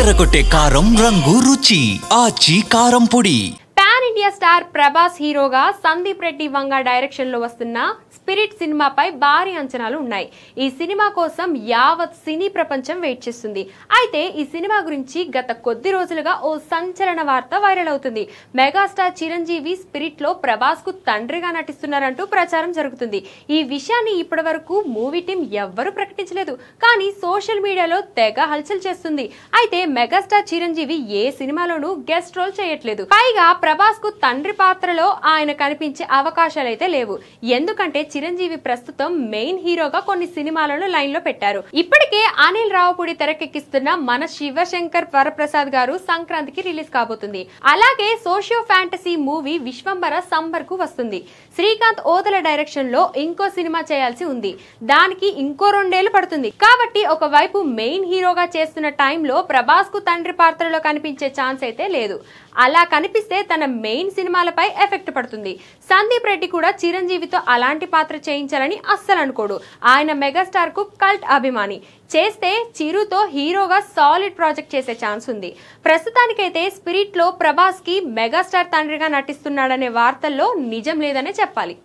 అదరగొట్టే కారం రంగు రుచి ఆచి కారం పొడి. పాన్ ఇండియా స్టార్ ప్రభాస్ హీరోగా సందీప్ రెడ్డి వంగ డైరెక్షన్ లో వస్తున్న స్పిరిట్ సినిమాపై భారీ అంచనాలు ఉన్నాయి. ఈ సినిమా కోసం యావత్ సినీ ప్రపంచం వెయిట్ చేస్తుంది. అయితే ఈ సినిమా గురించి గత కొద్ది రోజులుగా ఓ సంచలన వార్త వైరల్ అవుతుంది. మెగాస్టార్ చిరంజీవి స్పిరిట్ లో ప్రభాస్ కు తండ్రిగా నటిస్తున్నారంటూ ప్రచారం జరుగుతుంది. ఈ విషయాన్ని ఇప్పటి వరకు మూవీ టీం ఎవ్వరూ ప్రకటించలేదు. కానీ సోషల్ మీడియాలో తెగ హల్చల్ చేస్తుంది. అయితే మెగాస్టార్ చిరంజీవి ఏ సినిమాలోనూ గెస్ట్ రోల్ చేయట్లేదు. పైగా ప్రభాస్ కు తండ్రి పాత్రలో ఆయన కనిపించే అవకాశాలైతే లేవు. ఎందుకంటే చిరంజీవి ప్రస్తుతం మెయిన్ హీరోగా కొన్ని సినిమాలను లైన్ లో పెట్టారు. ఇప్పటికే అనిల్ రావుపూడి తెరకెక్కిస్తున్న మన శివశంకర్ వరప్రసాద్ గారు సంక్రాంతికి రిలీజ్ కాబోతుంది. అలాగే సోషియో ఫ్యాంటసీ మూవీ విశ్వంబర సంబర్ కు వస్తుంది. శ్రీకాంత్ ఓదల డైరెక్షన్ లో ఇంకో సినిమా చేయాల్సి ఉంది. దానికి ఇంకో 2 ఏళ్లు పడుతుంది. కాబట్టి ఒకవైపు మెయిన్ హీరోగా చేస్తున్న టైంలో ప్రభాస్ కు తండ్రి పాత్రలో కనిపించే ఛాన్స్ అయితే లేదు. అలా కనిపిస్తే తన మెయిన్ సినిమాలపై ఎఫెక్ట్ పడుతుంది. సందీప్ రెడ్డి కూడా చిరంజీవితో అలాంటి పాత్ర చేయించాలని అస్సలు అనుకోడు. ఆయన మెగాస్టార్ కు కల్ట్ అభిమాని. చేస్తే చిరుతో హీరోగా సాలిడ్ ప్రాజెక్ట్ చేసే ఛాన్స్ ఉంది. ప్రస్తుతానికైతే స్పిరిట్ లో ప్రభాస్ కి మెగాస్టార్ తండ్రిగా నటిస్తున్నాడనే వార్తల్లో నిజం లేదనే చెప్పాలి.